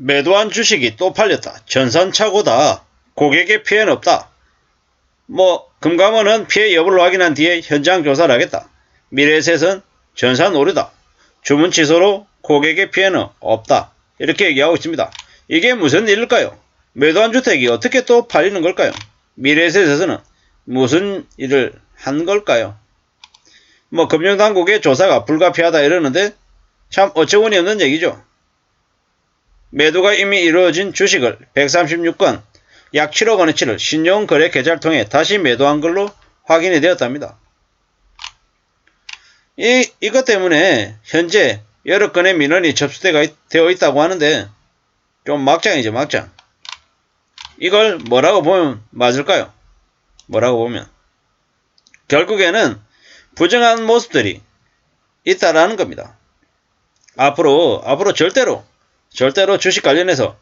매도한 주식이 또 팔렸다. 전산착오다. 고객의 피해는 없다. 금감원은 피해 여부를 확인한 뒤에 현장 조사를 하겠다. 미래에셋은 전산 오류다. 주문 취소로 고객의 피해는 없다. 이렇게 얘기하고 있습니다. 이게 무슨 일일까요? 매도한 주택이 어떻게 또 팔리는 걸까요? 미래에셋에서는 무슨 일을 한 걸까요? 금융당국의 조사가 불가피하다 이러는데 참 어처구니 없는 얘기죠. 매도가 이미 이루어진 주식을 136건 약 7억 원어치를 신용거래 계좌를 통해 다시 매도한 걸로 확인이 되었답니다. 이것 때문에 현재 여러 건의 민원이 접수되어 있다고 하는데 좀 막장이죠, 막장. 이걸 뭐라고 보면 맞을까요? 뭐라고 보면 결국에는 부정한 모습들이 있다라는 겁니다. 앞으로 절대로 주식 관련해서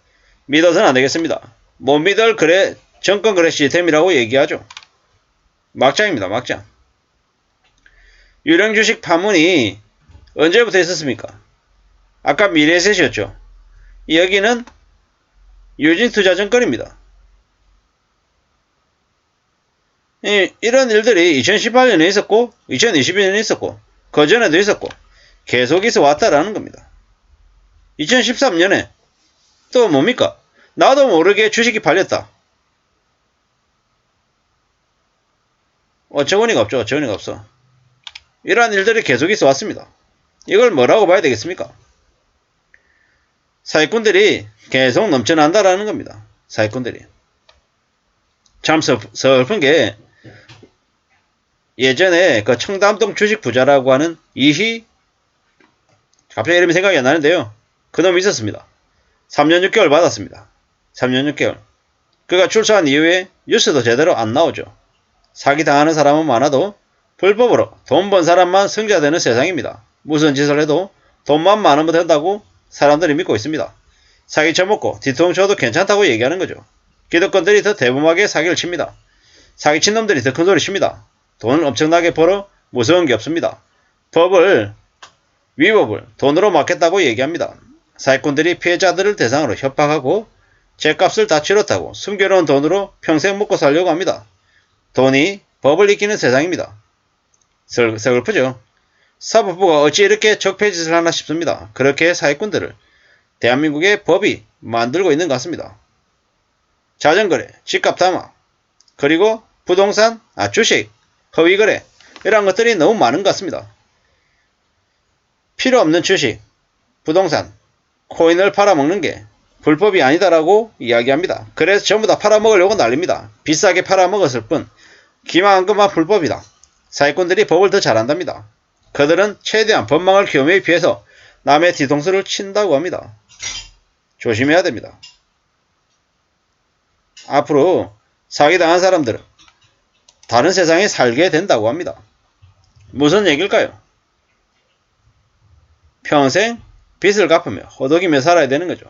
믿어서는 안 되겠습니다. 못 믿을 정권거래 시스템이라고 얘기하죠. 막장입니다, 막장. 유령 주식 파문이 언제부터 있었습니까? 아까 미래에셋이었죠. 여기는 유진투자증권입니다. 이런 일들이 2018년에 있었고 2022년에 있었고 그전에도 있었고 계속 있어 왔다라는 겁니다. 2013년에 또 뭡니까? 나도 모르게 주식이 팔렸다. 어처구니가 없죠. 어처구니가 없어. 이러한 일들이 계속 있어 왔습니다. 이걸 뭐라고 봐야 되겠습니까? 사기꾼들이 계속 넘쳐난다라는 겁니다. 사기꾼들이. 참 슬픈 게 예전에 그 청담동 주식 부자라고 하는 이희, 갑자기 이름이 생각이 안 나는데요. 그놈이 있었습니다. 3년 6개월 받았습니다. 3년 6개월. 그가 출소한 이후에 뉴스도 제대로 안 나오죠. 사기당하는 사람은 많아도 불법으로 돈 번 사람만 승자되는 세상입니다. 무슨 짓을 해도 돈만 많으면 된다고 사람들이 믿고 있습니다. 사기 쳐먹고 뒤통수 쳐도 괜찮다고 얘기하는 거죠. 기득권들이 더 대범하게 사기를 칩니다. 사기친 놈들이 더 큰 소리 칩니다. 돈을 엄청나게 벌어 무서운 게 없습니다. 위법을 돈으로 막겠다고 얘기합니다. 사기꾼들이 피해자들을 대상으로 협박하고 죗값을 다 치렀다고 숨겨놓은 돈으로 평생 먹고 살려고 합니다. 돈이 법을 이기는 세상입니다. 슬프죠. 사법부가 어찌 이렇게 적폐짓을 하나 싶습니다. 그렇게 사기꾼들을 대한민국의 법이 만들고 있는 것 같습니다. 자전거래, 집값 담화, 그리고 부동산, 주식, 허위거래 이런 것들이 너무 많은 것 같습니다. 필요 없는 주식, 부동산, 코인을 팔아먹는 게 불법이 아니다라고 이야기합니다. 그래서 전부 다 팔아먹으려고 난립니다. 비싸게 팔아먹었을 뿐 기만한 것만 불법이다. 사기꾼들이 법을 더 잘한답니다. 그들은 최대한 법망을 겸해 피해서 남의 뒤통수를 친다고 합니다. 조심해야 됩니다. 앞으로 사기당한 사람들은 다른 세상에 살게 된다고 합니다. 무슨 얘기일까요? 평생 빚을 갚으며 허덕이며 살아야 되는 거죠.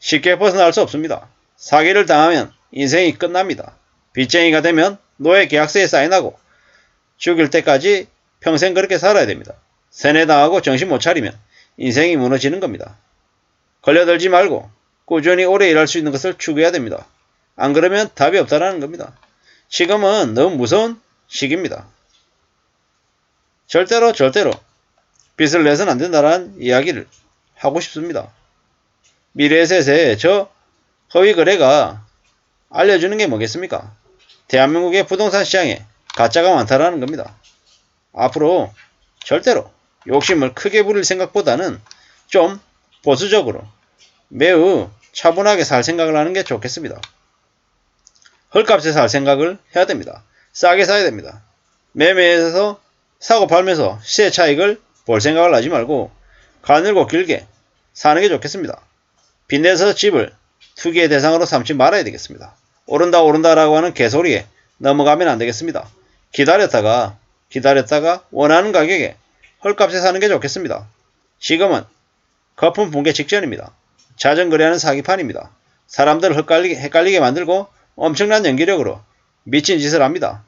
쉽게 벗어날 수 없습니다. 사기를 당하면 인생이 끝납니다. 빚쟁이가 되면 노예 계약서에 사인하고 죽을 때까지 평생 그렇게 살아야 됩니다. 세뇌당하고 정신 못 차리면 인생이 무너지는 겁니다. 걸려들지 말고 꾸준히 오래 일할 수 있는 것을 추구해야 됩니다. 안 그러면 답이 없다라는 겁니다. 지금은 너무 무서운 시기입니다. 절대로 빚을 내서는 안 된다는 이야기를 하고 싶습니다. 미래에셋의 저 허위거래가 알려주는 게 뭐겠습니까? 대한민국의 부동산 시장에 가짜가 많다라는 겁니다. 앞으로 절대로 욕심을 크게 부릴 생각보다는 좀 보수적으로 매우 차분하게 살 생각을 하는 게 좋겠습니다. 헐값에 살 생각을 해야 됩니다. 싸게 사야 됩니다. 매매에서 사고 팔면서 시세 차익을 볼 생각을 하지 말고 가늘고 길게 사는 게 좋겠습니다. 빚내서 집을 투기의 대상으로 삼지 말아야 되겠습니다. 오른다라고 하는 개소리에 넘어가면 안 되겠습니다. 기다렸다가 원하는 가격에 헐값에 사는 게 좋겠습니다. 지금은 거품 붕괴 직전입니다. 자전거래하는 사기판입니다. 사람들을 헷갈리게 만들고 엄청난 연기력으로 미친 짓을 합니다.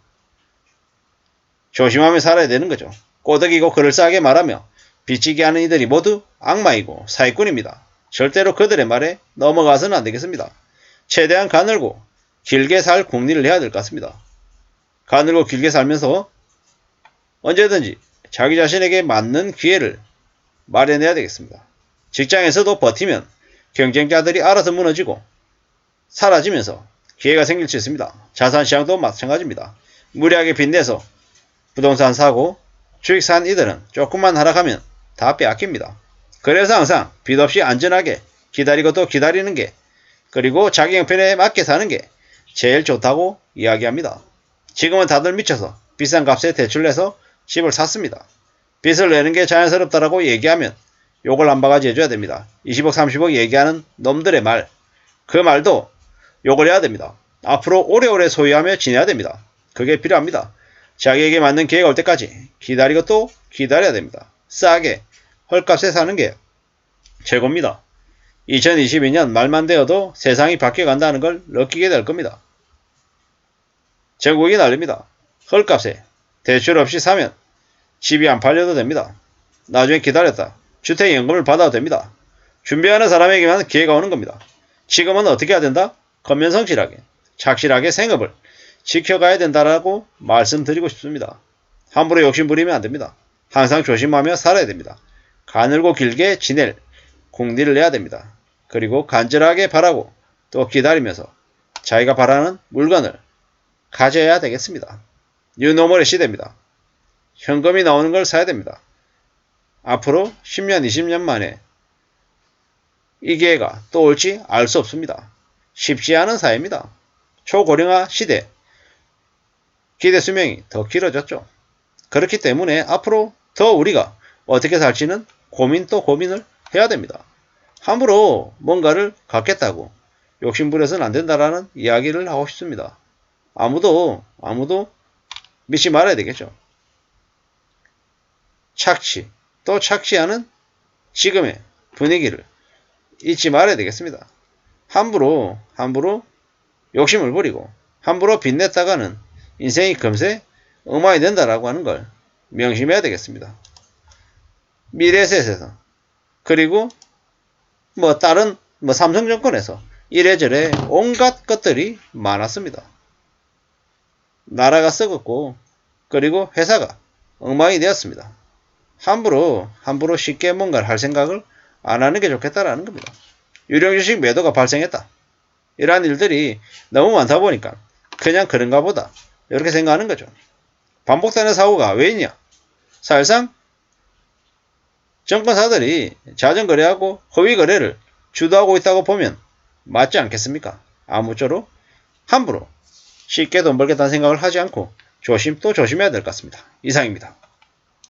조심하며 살아야 되는 거죠. 꼬드기고 그럴싸하게 말하며 비치게 하는 이들이 모두 악마이고 사기꾼입니다. 절대로 그들의 말에 넘어가서는 안 되겠습니다. 최대한 가늘고 길게 살 궁리를 해야 될 것 같습니다. 가늘고 길게 살면서 언제든지 자기 자신에게 맞는 기회를 마련해야 되겠습니다. 직장에서도 버티면 경쟁자들이 알아서 무너지고 사라지면서 기회가 생길 수 있습니다. 자산시장도 마찬가지입니다. 무리하게 빚내서 부동산 사고 주식 산 이들은 조금만 하락하면 다 빼앗깁니다. 그래서 항상 빚 없이 안전하게 기다리고 또 기다리는 게, 그리고 자기 형편에 맞게 사는 게 제일 좋다고 이야기합니다. 지금은 다들 미쳐서 비싼 값에 대출내서 집을 샀습니다. 빚을 내는 게 자연스럽다라고 얘기하면 욕을 한 바가지 해줘야 됩니다. 20억 30억 얘기하는 놈들의 말, 그 말도 욕을 해야 됩니다. 앞으로 오래오래 소유하며 지내야 됩니다. 그게 필요합니다. 자기에게 맞는 기회가 올 때까지 기다리고 또 기다려야 됩니다. 싸게 헐값에 사는 게 최고입니다. 2022년 말만 되어도 세상이 바뀌어간다는 걸 느끼게 될 겁니다. 전국이 난립니다. 헐값에 대출 없이 사면 집이 안 팔려도 됩니다. 나중에 기다렸다 주택연금을 받아도 됩니다. 준비하는 사람에게만 기회가 오는 겁니다. 지금은 어떻게 해야 된다? 건면성실하게 착실하게 생업을 지켜가야 된다라고 말씀드리고 싶습니다. 함부로 욕심부리면 안 됩니다. 항상 조심하며 살아야 됩니다. 가늘고 길게 지낼 궁리를 내야 됩니다. 그리고 간절하게 바라고 또 기다리면서 자기가 바라는 물건을 가져야 되겠습니다. 뉴노멀의 시대입니다. 현금이 나오는 걸 사야 됩니다. 앞으로 10년, 20년 만에 이 기회가 또 올지 알 수 없습니다. 쉽지 않은 사회입니다. 초고령화 시대, 기대 수명이 더 길어졌죠. 그렇기 때문에 앞으로 더 우리가 어떻게 살지는 고민 또 고민을 해야 됩니다. 함부로 뭔가를 갖겠다고 욕심부려서는 안 된다라는 이야기를 하고 싶습니다. 아무도 믿지 말아야 되겠죠. 착취, 또 착취하는 지금의 분위기를 잊지 말아야 되겠습니다. 함부로 욕심을 부리고 함부로 빚냈다가는 인생이 금세 엉망이 된다라고 하는 걸 명심해야 되겠습니다. 미래에셋에서 그리고 다른 삼성정권에서 이래저래 온갖 것들이 많았습니다. 나라가 썩었고 그리고 회사가 엉망이 되었습니다. 함부로 쉽게 뭔가를 할 생각을 안 하는 게 좋겠다라는 겁니다. 유령주식 매도가 발생했다. 이러한 일들이 너무 많다 보니까 그냥 그런가 보다 이렇게 생각하는 거죠. 반복되는 사고가 왜 있냐? 사실상 정권사들이 자전거래하고 허위거래를 주도하고 있다고 보면 맞지 않겠습니까? 아무쪼록 함부로 쉽게 돈 벌겠다는 생각을 하지 않고 조심해야 될 것 같습니다. 이상입니다.